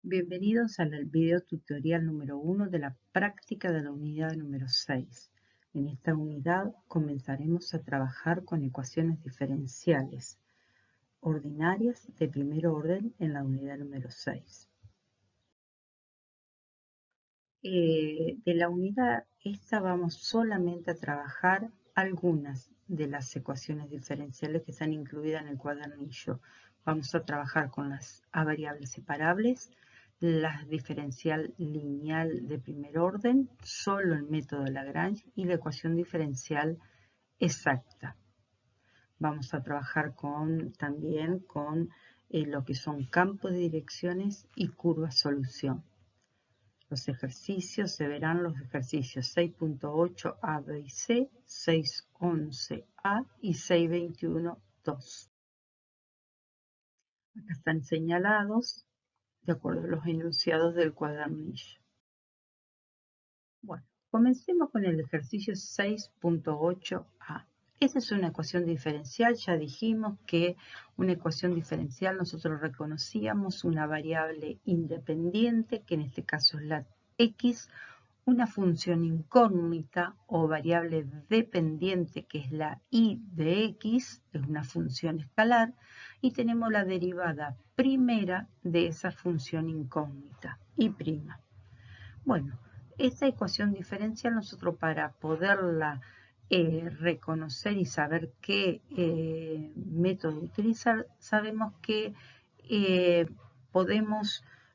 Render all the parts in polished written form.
Bienvenidos al video tutorial número 1 de la práctica de la unidad número 6. En esta unidad comenzaremos a trabajar con ecuaciones diferenciales ordinarias de primer orden en la unidad número 6. De la unidad esta vamos solamente a trabajar algunas de las ecuaciones diferenciales que están incluidas en el cuadernillo. Vamos a trabajar con las a variables separables, la diferencial lineal de primer orden, solo el método de Lagrange y la ecuación diferencial exacta. Vamos a trabajar también con lo que son campos de direcciones y curvas solución. Los ejercicios se verán los ejercicios 6.8 A, B y C, 6.11 A y 6.21 2. Acá están señalados de acuerdo a los enunciados del cuadernillo. Bueno, comencemos con el ejercicio 6.8a. Esta es una ecuación diferencial. Ya dijimos que una ecuación diferencial nosotros reconocíamos una variable independiente, que en este caso es la x, una función incógnita o variable dependiente, que es la y de x, es una función escalar, y tenemos la derivada primera de esa función incógnita, y'. Bueno, esta ecuación diferencial nosotros para poderla reconocer y saber qué método utilizar, sabemos que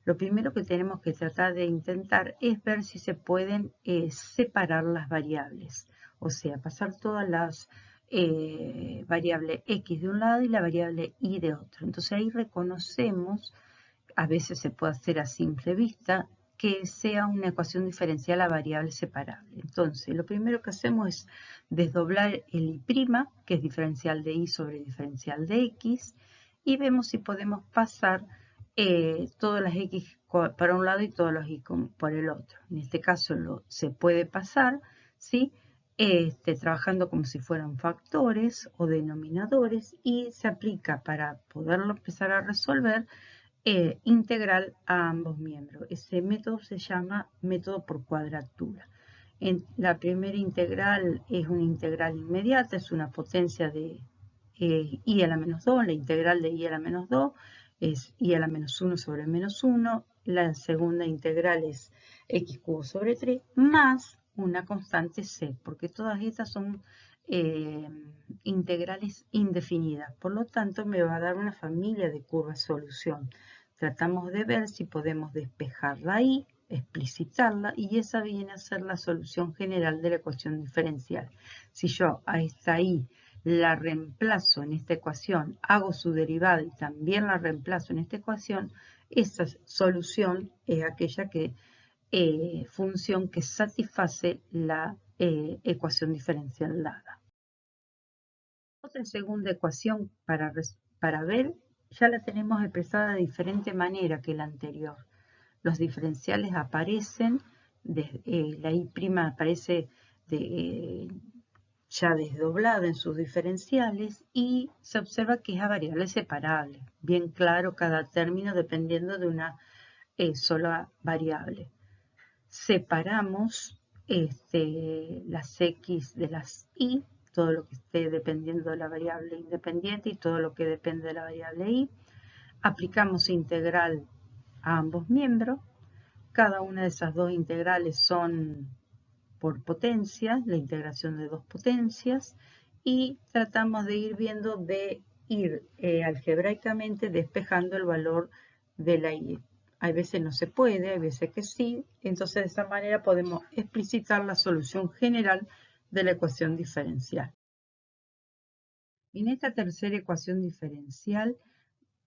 lo primero que tenemos que tratar de intentar es ver si se pueden separar las variables, o sea, pasar todas las variables x de un lado y la variable y de otro. Entonces ahí reconocemos, a veces se puede hacer a simple vista, que sea una ecuación diferencial a variable separable. Entonces, lo primero que hacemos es desdoblar el y', que es diferencial de y sobre diferencial de x, y vemos si podemos pasar todas las x para un lado y todas las y por el otro. En este caso se puede pasar, ¿sí? Trabajando como si fueran factores o denominadores, y se aplica para poderlo empezar a resolver integral a ambos miembros. Ese método se llama método por cuadratura. La primera integral es una integral inmediata, es una potencia de i a la menos 2, la integral de i a la menos 2 es i a la menos 1 sobre menos 1, la segunda integral es x cubo sobre 3, más una constante c, porque todas estas son integrales indefinidas, por lo tanto me va a dar una familia de curvas solución. Tratamos de ver si podemos despejarla ahí, explicitarla, y esa viene a ser la solución general de la ecuación diferencial. Si yo a esta y la reemplazo en esta ecuación, hago su derivada y también la reemplazo en esta ecuación, esa solución es aquella función que satisface la ecuación diferencial dada. Otra segunda ecuación para ver, ya la tenemos expresada de diferente manera que la anterior. Los diferenciales aparecen, la y' aparece ya desdoblada en sus diferenciales, y se observa que es a variable separable. Bien claro cada término dependiendo de una sola variable. Separamos las x de las y, todo lo que esté dependiendo de la variable independiente y todo lo que depende de la variable y. Aplicamos integral a ambos miembros. Cada una de esas dos integrales son por potencias, la integración de dos potencias, y tratamos de ir viendo, de ir algebraicamente despejando el valor de la y. Hay veces no se puede, hay veces que sí, entonces de esa manera podemos explicitar la solución general de la ecuación diferencial. En esta tercera ecuación diferencial,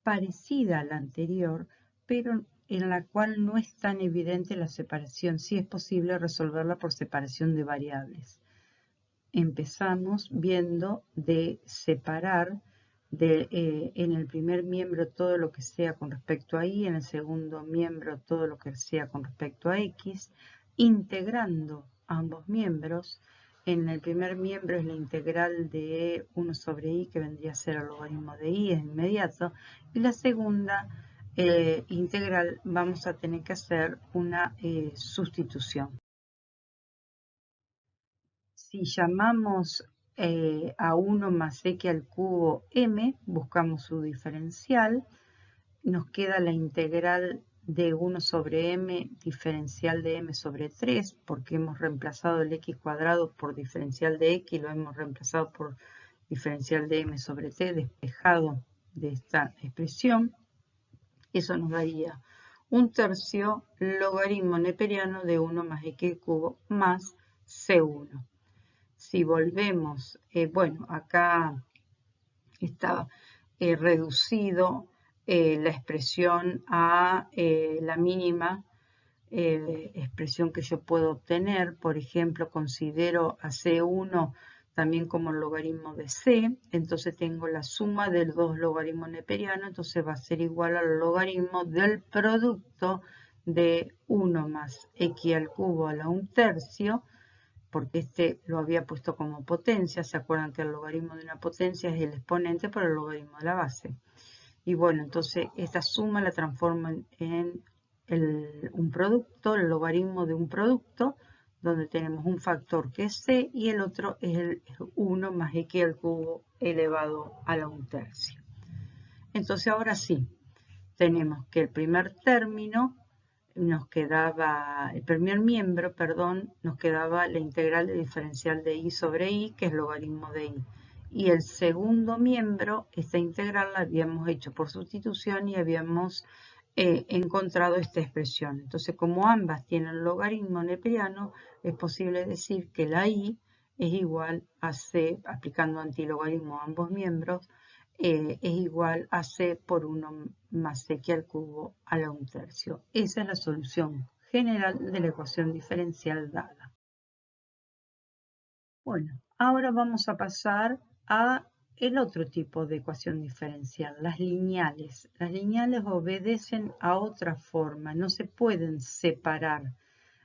parecida a la anterior, pero en la cual no es tan evidente la separación, sí es posible resolverla por separación de variables. Empezamos viendo de separar en el primer miembro todo lo que sea con respecto a y, en el segundo miembro todo lo que sea con respecto a x, integrando ambos miembros. En el primer miembro es la integral de 1 sobre i, que vendría a ser el logaritmo de i, es inmediato, y la segunda integral vamos a tener que hacer una sustitución. Si llamamos a 1 más x al cubo m, buscamos su diferencial, nos queda la integral de 1 sobre m diferencial de m sobre 3, porque hemos reemplazado el x cuadrado por diferencial de x, y lo hemos reemplazado por diferencial de m sobre t, despejado de esta expresión. Eso nos daría 1/3 logaritmo neperiano de 1 más x cubo más c1. Si volvemos, bueno, acá está reducido la expresión a la mínima expresión que yo puedo obtener. Por ejemplo, considero a C1 también como el logaritmo de C, entonces tengo la suma de los dos logaritmos neperianos, entonces va a ser igual al logaritmo del producto de 1 más x al cubo a la 1/3, porque este lo había puesto como potencia. ¿Se acuerdan que el logaritmo de una potencia es el exponente por el logaritmo de la base? Y bueno, entonces esta suma la transformo en un producto, el logaritmo de un producto, donde tenemos un factor que es c y el otro es el 1 más x al cubo elevado a la 1/3. Entonces ahora sí, tenemos que el primer término nos quedaba, el primer miembro, perdón, nos quedaba la integral de diferencial de y sobre y, que es logaritmo de y. Y el segundo miembro, esta integral la habíamos hecho por sustitución y habíamos encontrado esta expresión. Entonces, como ambas tienen logaritmo neperiano, es posible decir que la y es igual a c, aplicando antilogaritmo a ambos miembros, es igual a c por 1 más x al cubo a la 1/3. Esa es la solución general de la ecuación diferencial dada. Bueno, ahora vamos a pasar a el otro tipo de ecuación diferencial, las lineales. Las lineales obedecen a otra forma, no se pueden separar.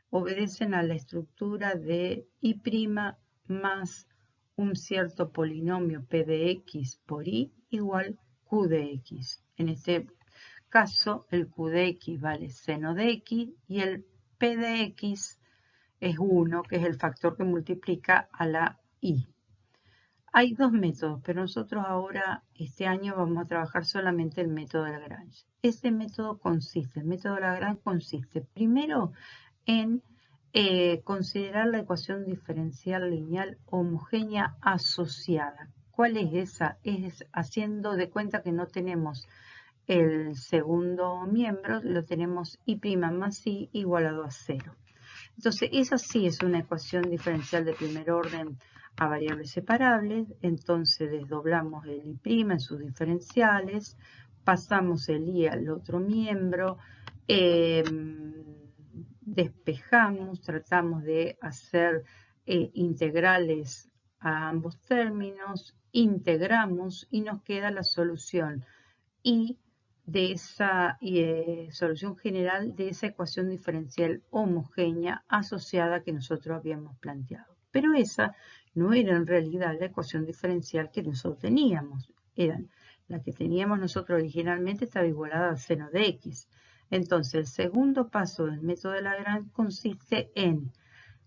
Obedecen a la estructura de y' más un cierto polinomio p de x por y igual q de x. En este caso, el q de x vale seno de x y el p de x es 1, que es el factor que multiplica a la y. Hay dos métodos, pero nosotros ahora, este año, vamos a trabajar solamente el método de Lagrange. Este método consiste, el método de Lagrange consiste primero en considerar la ecuación diferencial lineal homogénea asociada. ¿Cuál es esa? Es haciendo de cuenta que no tenemos el segundo miembro, lo tenemos y' más y igualado a 0. Entonces, esa sí es una ecuación diferencial de primer orden a variables separables. Entonces, desdoblamos el y' en sus diferenciales, pasamos el y al otro miembro, despejamos, tratamos de hacer integrales a ambos términos, integramos y nos queda la solución y de esa solución general de esa ecuación diferencial homogénea asociada que nosotros habíamos planteado. Pero esa no era en realidad la ecuación diferencial que nosotros teníamos. La que teníamos nosotros originalmente estaba igualada al seno de x. Entonces, el segundo paso del método de Lagrange consiste en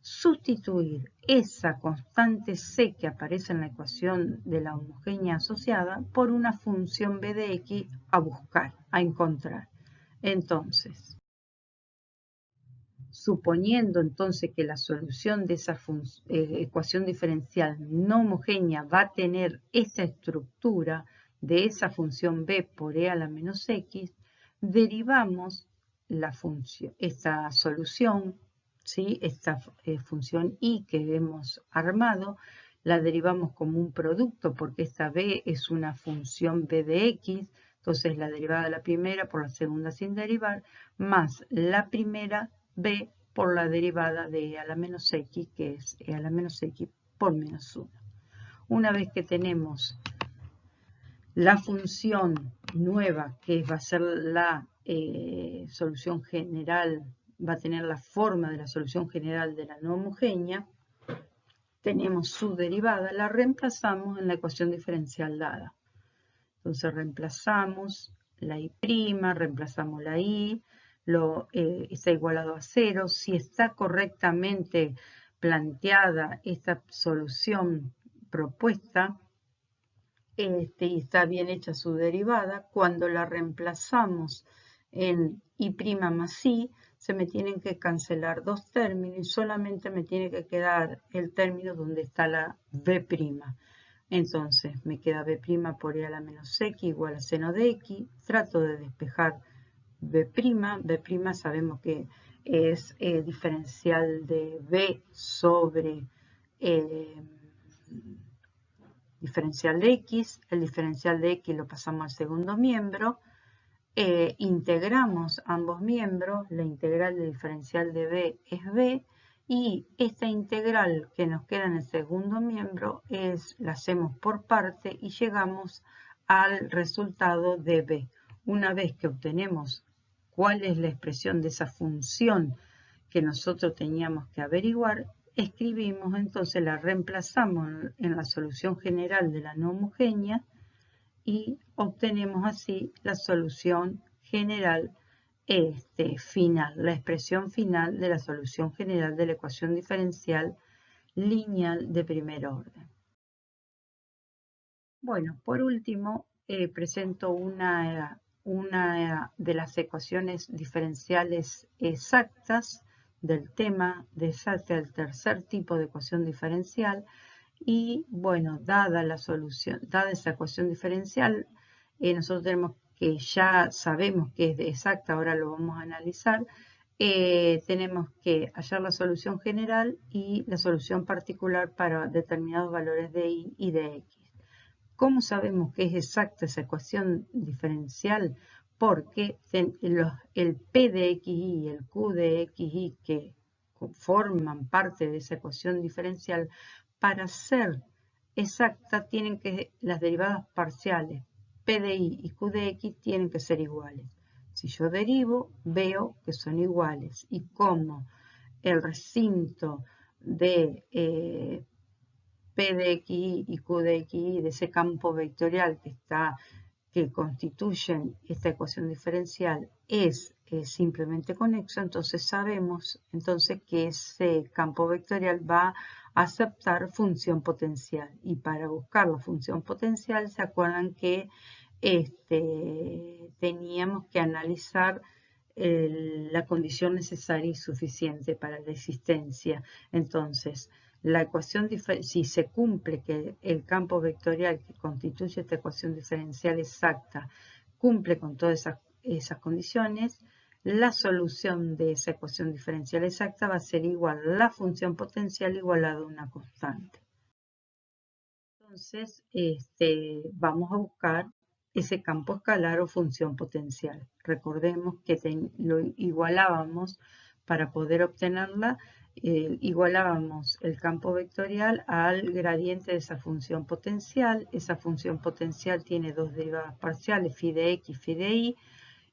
sustituir esa constante c que aparece en la ecuación de la homogénea asociada por una función b de x a buscar, a encontrar. Entonces, suponiendo entonces que la solución de esa ecuación diferencial no homogénea va a tener esta estructura de esa función b por e a la menos x, derivamos esta solución, ¿sí? Esta función y que hemos armado, la derivamos como un producto porque esta b es una función b de x, entonces la derivada de la primera por la segunda sin derivar, más la primera b por la derivada de e a la menos x, que es e a la menos x por menos 1. Una vez que tenemos la función nueva, que va a ser la solución general, va a tener la forma de la solución general de la no homogénea, tenemos su derivada, la reemplazamos en la ecuación diferencial dada. Entonces reemplazamos la y', reemplazamos la y, está igualado a 0. Si está correctamente planteada esta solución propuesta, y está bien hecha su derivada, cuando la reemplazamos en y' más i, se me tienen que cancelar dos términos y solamente me tiene que quedar el término donde está la b'. Entonces me queda b' por e a la menos x igual a seno de x. Trato de despejar b'. B' sabemos que es diferencial de b sobre diferencial de x. El diferencial de x lo pasamos al segundo miembro. Integramos ambos miembros. La integral del diferencial de b es b. Y esta integral que nos queda en el segundo miembro la hacemos por parte y llegamos al resultado de b. Una vez que obtenemos cuál es la expresión de esa función que nosotros teníamos que averiguar, escribimos, entonces la reemplazamos en la solución general de la no homogénea y obtenemos así la solución general final, la expresión final de la solución general de la ecuación diferencial lineal de primer orden. Bueno, por último, presento una de las ecuaciones diferenciales exactas del tema de el tercer tipo de ecuación diferencial. Y bueno, dada esa ecuación diferencial, nosotros tenemos que ya sabemos que es exacta, ahora lo vamos a analizar. Tenemos que hallar la solución general y la solución particular para determinados valores de y de x. ¿Cómo sabemos que es exacta esa ecuación diferencial? Porque el p de xy y el q de xy que forman parte de esa ecuación diferencial, para ser exacta tienen que las derivadas parciales p de y y q de x tienen que ser iguales. Si yo derivo, veo que son iguales. Y como el recinto de P de xy y Q de xy de ese campo vectorial que constituyen esta ecuación diferencial es simplemente conexo, entonces sabemos que ese campo vectorial va a aceptar función potencial. Y para buscar la función potencial, ¿se acuerdan que teníamos que analizar la condición necesaria y suficiente para la existencia? Entonces, la ecuación si se cumple que el campo vectorial que constituye esta ecuación diferencial exacta cumple con todas esas condiciones, la solución de esa ecuación diferencial exacta va a ser igual a la función potencial igualada a una constante. Entonces, vamos a buscar ese campo escalar o función potencial. Recordemos que lo igualábamos para poder obtenerla. Igualábamos el campo vectorial al gradiente de esa función potencial. Esa función potencial tiene dos derivadas parciales, phi de x y phi de y.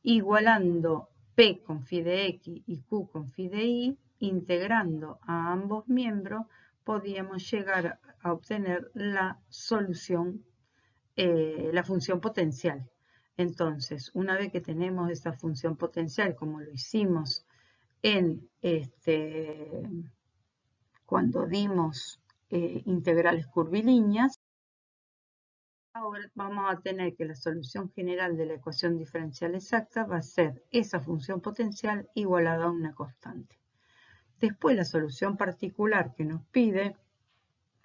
Igualando p con phi de x y q con phi de y, integrando a ambos miembros, podíamos llegar a obtener la solución, la función potencial. Entonces, una vez que tenemos esta función potencial, como lo hicimos en cuando dimos integrales curvilíneas, ahora vamos a tener que la solución general de la ecuación diferencial exacta va a ser esa función potencial igualada a una constante. Después la solución particular que nos pide,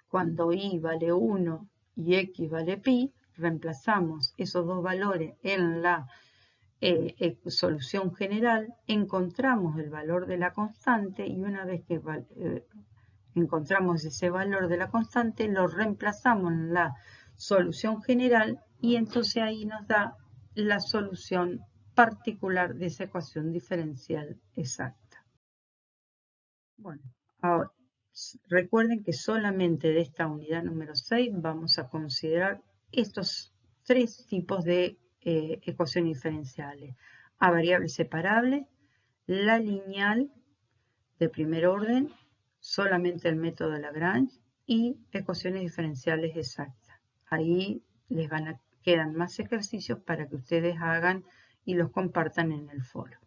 cuando y vale 1 y x vale pi, reemplazamos esos dos valores en la solución general, encontramos el valor de la constante y una vez que encontramos ese valor de la constante, lo reemplazamos en la solución general y entonces ahí nos da la solución particular de esa ecuación diferencial exacta. Bueno, ahora recuerden que solamente de esta unidad número 6 vamos a considerar estos tres tipos de ecuaciones diferenciales: a variables separables, la lineal de primer orden, solamente el método de Lagrange y ecuaciones diferenciales exactas. Ahí les van a quedan más ejercicios para que ustedes hagan y los compartan en el foro.